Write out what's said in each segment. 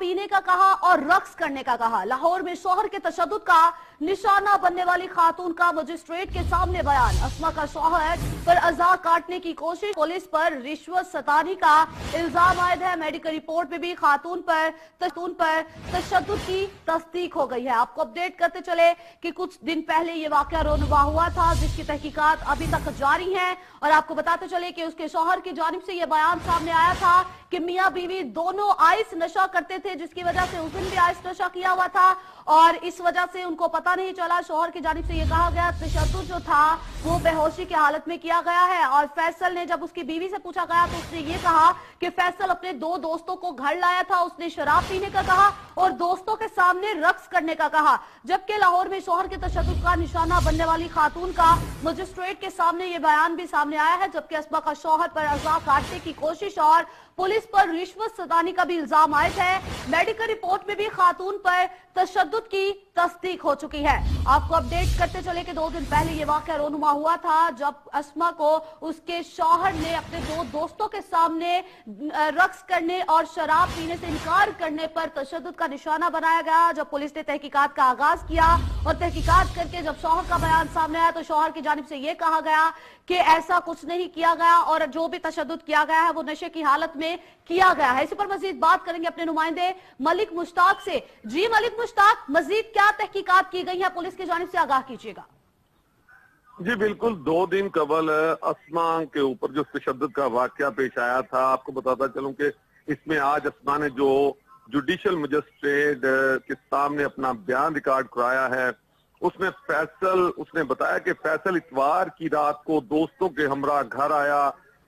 पीने का कहा और रक्स करने का कहा। लाहौर में शौहर के तशद्दुद का निशाना बनने वाली खातून का मजिस्ट्रेट के सामने बयान। अस्मा का शौहर पर अज़ा काटने की कोशिश, पुलिस पर रिश्वत सतानी का इल्जाम आयद है। मेडिकल रिपोर्ट में भी खातून पर तशद्दुद की तस्दीक हो गई है। आपको अपडेट करते चले कि कुछ दिन पहले ये वाकया रोनुमा हुआ था, जिसकी तहकीकात अभी तक जारी है। और आपको बताते चले कि उसके शौहर की जानिब से यह बयान सामने आया था कि मियां बीवी दोनों आइस नशा करते थे, जिसकी वजह से उस दिन भी आइस नशा किया हुआ था और इस वजह से उनको पता नहीं चला। शौहर की जानिब से यह कहा गया तशद्दुद जो था वो बेहोशी की हालत में किया गया है। और फैसल ने जब उसकी बीवी से पूछा गया तो उसने ये कहा कि फैसल अपने दो दोस्तों को घर लाया था, उसने शराब पीने का कहा और दोस्तों के सामने रक्स करने का कहा। जबकि लाहौर में शौहर के तशद्दुद का निशाना बनने वाली खातून का मजिस्ट्रेट के सामने ये बयान भी सामने आया है। जबकि अस्मा का शौहर पर अज़ा काटने की कोशिश और पुलिस पर रिश्वत सतानी का भी इल्जाम आयद है। मेडिकल रिपोर्ट में भी खातून पर तशद्दुद की तस्दीक हो चुकी है। आपको अपडेट करते चले कि 2 दिन पहले ये वाकया रोनुमा हुआ था, जब अस्मा को उसके शौहर ने अपने 2 दोस्तों के सामने रक्स करने और शराब पीने से इनकार करने पर तशद्दुद का निशाना बनाया गया। जब पुलिस ने तहकीकात का आगाज किया और तहकीकात करके जब शौहर का बयान सामने आया तो शौहर की जानिब से यह कहा गया कि ऐसा कुछ नहीं किया गया और जो भी तशद्दुद किया गया है वो नशे की हालत में किया गया है। इसी पर मजीद बात करेंगे अपने नुमाइंदे मलिक मुश्ताक से। जी मलिक मुश्ताक, मजीद क्या तहकीकात की गई है पुलिस की जानिब से, आगाह कीजिएगा। जी बिल्कुल, 2 दिन कबल अस्मा के ऊपर जो तशद्दुद का वाकया पेश आया था, आपको बताता चलूं कि इसमें आज अस्मा ने जो जुडिशल मजिस्ट्रेट के सामने अपना बयान रिकॉर्ड कराया है, उसमें उसने बताया कि फैसल इतवार की रात को दोस्तों के हमरा घर आया,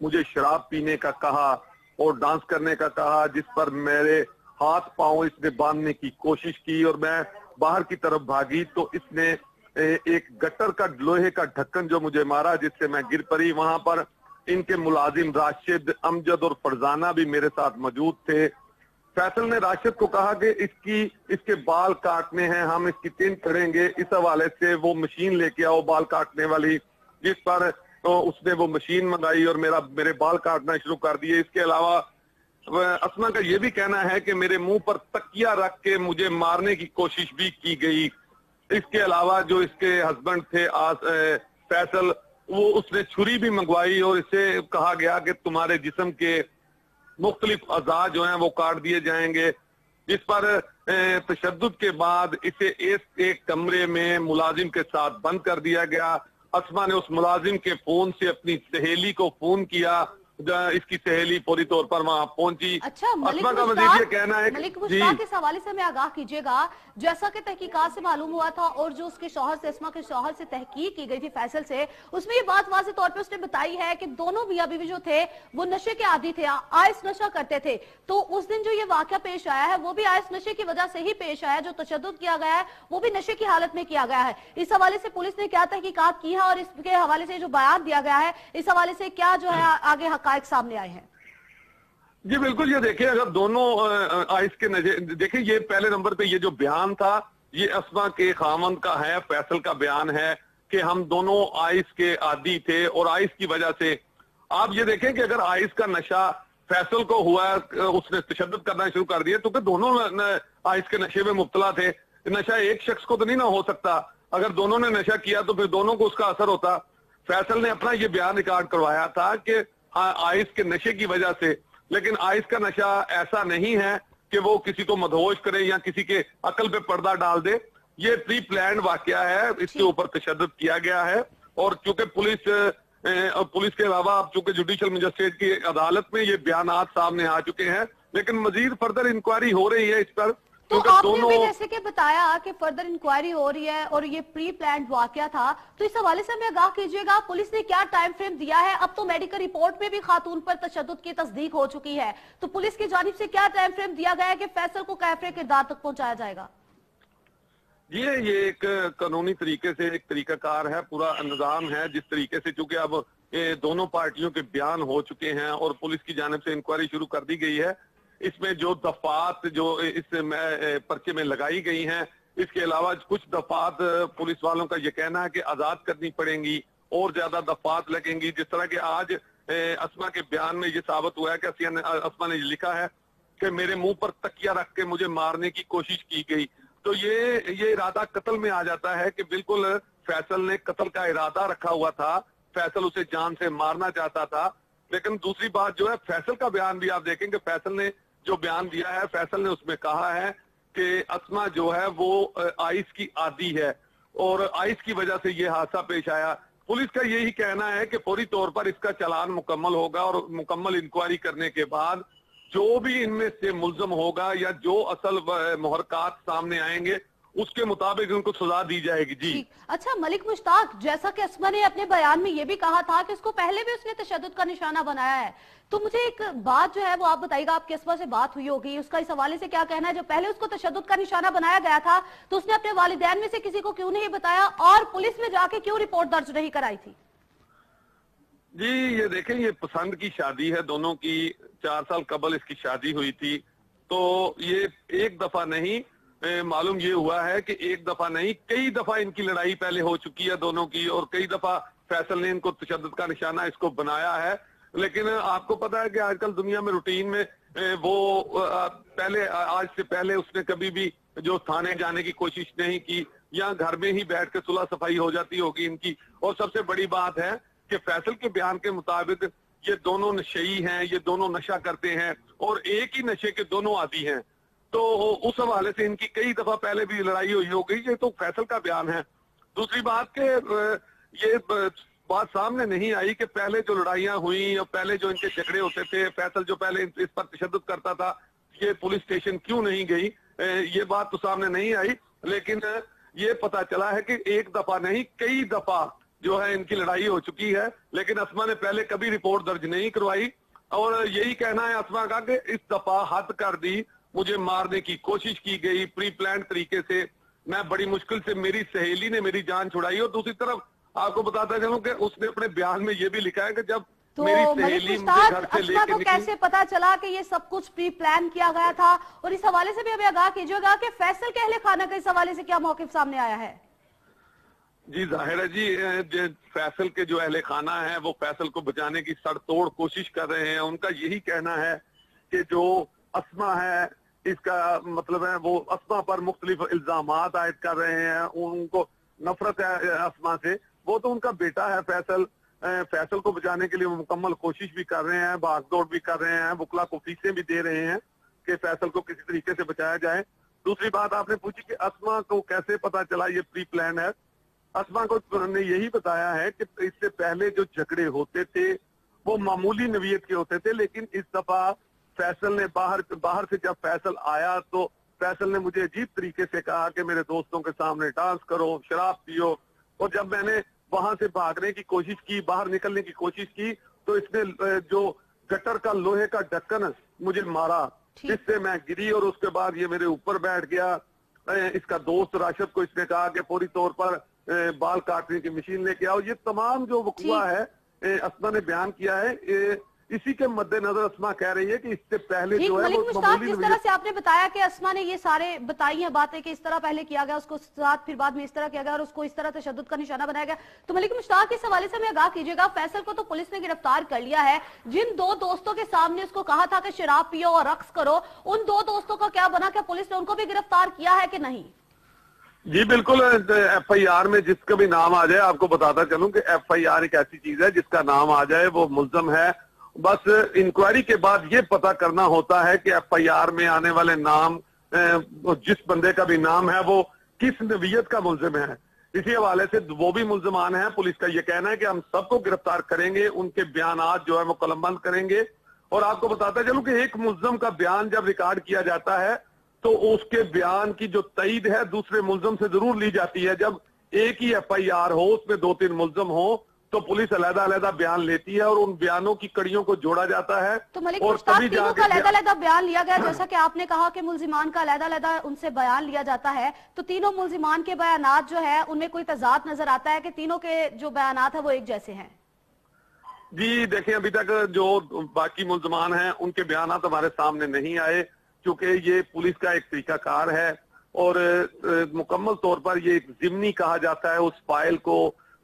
मुझे शराब पीने का कहा और डांस करने का कहा, जिस पर मेरे हाथ पांव इसने बांधने की कोशिश की और मैं बाहर की तरफ भागी तो इसने एक गटर का लोहे का ढक्कन जो मुझे मारा, जिससे मैं गिर पड़ी। वहां पर इनके मुलाजिम राशिद, अमजद और फरजाना भी मेरे साथ मौजूद थे। फैसल ने राशिद को कहा कि इसके बाल काटने हैं, हम इसकी टिन करेंगे, इस हवाले से वो मशीन लेके आओ बाल काटने वाली, जिस पर तो उसने वो मशीन मंगाई और मेरे बाल काटना शुरू कर दिए। इसके अलावा अस्मा का ये भी कहना है कि मेरे मुंह पर तकिया रख के मुझे मारने की कोशिश भी की गई। इसके अलावा जो इसके हस्बैंड थे फैसल, वो उसने छुरी भी मंगवाई और इसे कहा गया कि तुम्हारे जिस्म के मुख्तलिफ अज़ा जो हैं वो काट दिए जाएंगे। इस पर तशद्दुद के बाद इसे एक कमरे में मुलाजिम के साथ बंद कर दिया गया। अस्मा ने उस मुलाजिम के फोन से अपनी सहेली को फोन किया, इसकी सहेली पूरी तौर पर वहां पहुंची। अच्छा, अस्मा का मजीद ये कहना है मलिक मुश्ताक, इस हवाले से हमें आगाह कीजिएगा। जैसा कि तहकीकात से मालूम हुआ था और जो उसके शौहर से, अस्मा के शौहर से तहकीक की गई थी फैसल से, उसमें ये बात वाज़ेह तौर पे उसने बताई है कि दोनों मियां बीवी जो थे वो नशे के आदी थे, आइस नशा करते थे। तो उस दिन जो ये वाकया पेश आया है वो भी आइस नशे की वजह से ही पेश आया, जो तशद्दुद किया गया है वो भी नशे की हालत में किया गया है। इस हवाले से पुलिस ने क्या तहकीकात की है और इसके हवाले से जो बयान दिया गया है, इस हवाले से क्या जो है आगे हकायक सामने आए हैं? जी बिल्कुल, ये देखिए, अगर दोनों आइस के नजर देखिए, ये पहले नंबर पे ये जो बयान था ये अस्मा के खामंद का है, फैसल का बयान है कि हम दोनों आइस के आदी थे और आइस की वजह से आप ये देखें कि अगर आइस का नशा फैसल को हुआ, उसने तशद्दुद करना शुरू कर दिया, तो फिर दोनों आइस के नशे में मुब्तला थे। नशा एक शख्स को तो नहीं ना हो सकता, अगर दोनों ने नशा किया तो फिर दोनों को उसका असर होता। फैसल ने अपना ये बयान रिकॉर्ड करवाया था कि आइस के नशे की वजह से, लेकिन आइस का नशा ऐसा नहीं है कि वो किसी को मदहोश करे या किसी के अकल पे पर्दा डाल दे। ये प्री प्लान वाकया है, इसके ऊपर तशद्दुद किया गया है। और चूंकि पुलिस के अलावा अब चूंकि जुडिशल मजिस्ट्रेट की अदालत में ये बयानात सामने आ चुके हैं, लेकिन मजीद फर्दर इंक्वायरी हो रही है इस पर। तो आपने भी जैसे कि बताया कि फर्दर इंक्वायरी हो रही है और ये प्री प्लान वाकया था, तो इस हवाले से हमें आगाह कीजिएगा, पुलिस ने क्या टाइम फ्रेम दिया है? अब तो मेडिकल रिपोर्ट में भी खातून पर तशद्दुद की तस्दीक हो चुकी है, तो पुलिस की जानिब से क्या टाइम फ्रेम दिया गया है कि फैसल को कैफरे किरदार तक पहुंचाया जाएगा? ये एक कानूनी तरीके से एक तरीकाकार है, पूरा निजाम है जिस तरीके से, चूंकि अब ये दोनों पार्टियों के बयान हो चुके हैं और पुलिस की जानिब से इंक्वायरी शुरू कर दी गई है। इसमें जो दफात जो इस पर्चे में लगाई गई हैं, इसके अलावा कुछ दफात पुलिस वालों का ये कहना है कि आजाद करनी पड़ेंगी और ज्यादा दफात लगेंगी। जिस तरह के आज अस्मा के बयान में ये साबित हुआ है कि अस्मा ने लिखा है कि मेरे मुंह पर तकिया रख के मुझे मारने की कोशिश की गई। तो ये इरादा कत्ल में आ जाता है कि बिल्कुल फैसल ने कत्ल का इरादा रखा हुआ था, फैसल उसे जान से मारना चाहता था। लेकिन दूसरी बात जो है, फैसल का बयान भी आप देखेंगे, फैसल ने जो बयान दिया है, फैसल ने उसमें कहा है कि अस्मा जो है वो आइस की आदी है और आइस की वजह से ये हादसा पेश आया। पुलिस का यही कहना है कि फौरी तौर पर इसका चालान मुकम्मल होगा और मुकम्मल इंक्वायरी करने के बाद जो भी इनमें से मुल्जम होगा या जो असल मुहरकात सामने आएंगे उसके मुताबिक उनको सजा दी जाएगी। जी अच्छा मलिक मुश्ताक, जैसा कि अस्मा ने अपने बयान में ये भी कहा था कि उसको पहले भी उसने तशद्दुद का निशाना बनाया है, तो मुझे एक बात जो है वो आप बताइएगा, आपकी अस्मा से बात हुई होगी, उसका इस हवाले से क्या कहना है? जब पहले उसको तशद्दुद का निशाना बनाया गया था तो उसने अपने वालिदैन में से किसी को क्यों नहीं बताया और पुलिस में जाके क्यों रिपोर्ट दर्ज नहीं कराई थी? जी ये देखें, ये पसंद की शादी है दोनों की, 4 साल कबल इसकी शादी हुई थी। तो ये एक दफा नहीं, मालूम ये हुआ है कि एक दफा नहीं कई दफा इनकी लड़ाई पहले हो चुकी है दोनों की, और कई दफा फैसल ने इनको तशद्दुद का निशाना इसको बनाया है। लेकिन आपको पता है कि आजकल दुनिया में रूटीन में वो पहले, आज से पहले उसने कभी भी जो थाने जाने की कोशिश नहीं की, या घर में ही बैठ के सुलह सफाई हो जाती होगी इनकी। और सबसे बड़ी बात है कि फैसल के बयान के मुताबिक ये दोनों नशेई हैं, ये दोनों नशा करते हैं और एक ही नशे के दोनों आदी हैं। तो उस हवाले से इनकी कई दफा पहले भी लड़ाई हुई हो गई। ये तो फैसल का बयान है। दूसरी बात के ये बात सामने नहीं आई कि पहले जो लड़ाइयां हुई और पहले जो इनके झगड़े होते थे, फैसल जो पहले इस पर तशद्दुद करता था, ये पुलिस स्टेशन क्यों नहीं गई, ये बात तो सामने नहीं आई। लेकिन ये पता चला है कि एक दफा नहीं कई दफा जो है इनकी लड़ाई हो चुकी है। लेकिन अस्मा ने पहले कभी रिपोर्ट दर्ज नहीं करवाई और यही कहना है अस्मा का कि इस दफा हद कर दी, मुझे मारने की कोशिश की गई प्री प्लान तरीके से, मैं बड़ी मुश्किल से, मेरी सहेली ने मेरी जान छुड़ाई। और दूसरी तरफ आपको बताता चलूं कि उसने अपने बयान में ये भी लिखा है कि जब तो मेरी मलिक सहेली मुझे मुश्ताक, घर से अस्मा को लेके कैसे पता चला कि ये सब कुछ प्री प्लान किया गया था? और इस हवाले से भी हमें आगाह कीजिएगा कि फैसल के अहले खाना का इस हवाले से क्या मौक़िफ़ सामने आया है? जी जाहिर है जी, फैसल के जो अहले खाना है वो फैसल को बचाने की सड़तोड़ कोशिश कर रहे हैं। उनका यही कहना है कि जो अस्मा है, इसका मतलब है वो अस्मा पर मुख्तलिफ इल्जामात आयद कर रहे हैं, उनको नफरत है अस्मा से। वो तो उनका बेटा है फैसल, फैसल को बचाने के लिए वो मुकम्मल कोशिश भी कर रहे हैं, भागदौड़ भी कर रहे हैं, वकला को फीसें भी दे रहे हैं कि फैसल को किसी तरीके से बचाया जाए। दूसरी बात आपने पूछी कि अस्मा को कैसे पता चला ये प्री प्लान है। अस्मा को ने यही बताया है कि इससे पहले जो झगड़े होते थे वो मामूली नवीयत के होते थे, लेकिन इस दफा फैसल ने बाहर से जब फैसल आया तो फैसल ने मुझे अजीब तरीके से कहा कि मेरे दोस्तों के सामने डांस करो, शराब पियो। और जब मैंने वहां से भागने की कोशिश की, बाहर निकलने की कोशिश की, तो इसने जो गटर का लोहे का ढक्कन मुझे मारा, जिससे मैं गिरी और उसके बाद ये मेरे ऊपर बैठ गया। इसका दोस्त राशिद को इसने कहा कि फौरी तौर पर बाल काटने की मशीन लेके आओ। ये तमाम जो वक़ुआ है अस्मा ने बयान किया है, इसी के मद्देनजर अस्मा कह रही है कि इससे पहले जो है मलिक मुश्ताक, जिस तरह से आपने बताया कि अस्मा ने ये सारे बताई हैं बातें कि इस तरह पहले किया गया, उसको साथ फिर बाद में इस तरह किया गया और उसको इस तरह तशद्दुद का निशाना बनाया गया, तो मलिक मुश्ताक इस हवाले से हमें आगाह कीजिएगा, फैसल को तो पुलिस ने गिरफ्तार कर लिया है, जिन 2 दोस्तों के सामने उसको कहा था कि शराब पियो और रक्स करो, उन 2 दोस्तों का क्या बना? क्या पुलिस ने उनको भी गिरफ्तार किया है कि नहीं? जी बिल्कुल, FIR में जिसका भी नाम आ जाए, आपको बताता चलूं कि FIR एक ऐसी चीज है जिसका नाम आ जाए वो मुल्जम है। बस इंक्वायरी के बाद ये पता करना होता है कि FIR में आने वाले नाम, जिस बंदे का भी नाम है वो किस नवीयत का मुल्जिम है। इसी हवाले से वो भी मुल्जमान है। पुलिस का ये कहना है कि हम सबको गिरफ्तार करेंगे, उनके बयानात जो है वो कलमबंद करेंगे। और आपको बताता चलूं कि एक मुल्जिम का बयान जब रिकॉर्ड किया जाता है तो उसके बयान की जो तईद है दूसरे मुल्जिम से जरूर ली जाती है। जब एक ही FIR हो, उसमें 2-3 मुल्जिम हो, तो पुलिस अलग-अलग बयान लेती है और उन बयानों की कड़ियों को जोड़ा जाता है। तो मलिक मुश्ताक, तीनों का अलग-अलग बयान लिया गया, जैसा कि आपने कहा कि मुल्जिमान का अलग-अलग उनसे बयान लिया जाता है, तो तीनों मुल्जिमान के बयानात जो है उनमें कोई तजाद नजर आता है कि तीनों के जो बयानात है वो एक जैसे हैं? जी देखिए, अभी तक जो बाकी मुल्जिमान हैं उनके बयानात हमारे सामने नहीं आए, क्योंकि ये पुलिस का एक तरीकाकार है और मुकम्मल तौर पर ये एक जिम्नी कहा जाता है। उस फाइल को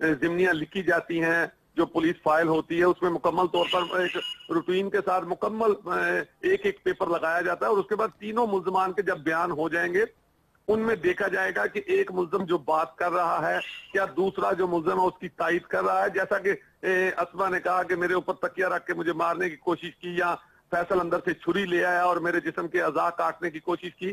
जिम्नियां लिखी जाती हैं, जो पुलिस फाइल होती है उसमें मुकम्मल तौर पर एक रूटीन के साथ मुकम्मल एक एक पेपर लगाया जाता है और उसके बाद तीनों मुल्जमान के जब बयान हो जाएंगे उनमें देखा जाएगा कि एक मुल्जम जो बात कर रहा है क्या दूसरा जो मुल्जम है उसकी तायद कर रहा है। जैसा कि अस्मा ने कहा कि मेरे ऊपर तकिया रख के मुझे मारने की कोशिश की या फैसल अंदर से छुरी ले आया और मेरे जिस्म के अज़ा काटने की कोशिश की,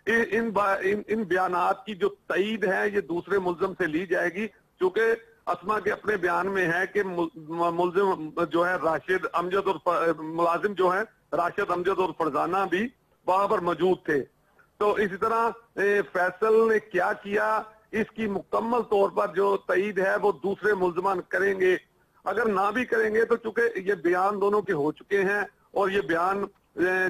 इन बयानात की जो तईद है ये दूसरे मुल्जम से ली जाएगी। चूंकि अस्मा के अपने बयान में है कि मुल्जिम जो है राशिद अमजद और मुलाजिम जो है राशिद अमजद और फरजाना भी वहां पर मौजूद थे। तो इसी तरह फैसल ने क्या किया इसकी मुकम्मल तौर पर जो तईद है वो दूसरे मुल्जमान करेंगे। अगर ना भी करेंगे तो चूंकि ये बयान दोनों के हो चुके हैं और ये बयान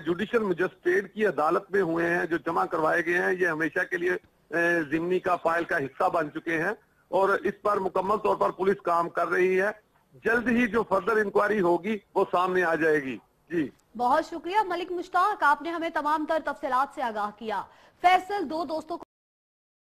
जुडिशल मजिस्ट्रेट की अदालत में हुए हैं, जो जमा करवाए गए हैं, ये हमेशा के लिए जिम्नी का फाइल का हिस्सा बन चुके हैं और इस पर मुकम्मल तौर पर पुलिस काम कर रही है। जल्द ही जो फर्दर इंक्वायरी होगी वो सामने आ जाएगी। जी बहुत शुक्रिया मलिक मुश्ताक, आपने हमें तमाम तर तफसीलात से आगाह किया। फैसल दो दोस्तों को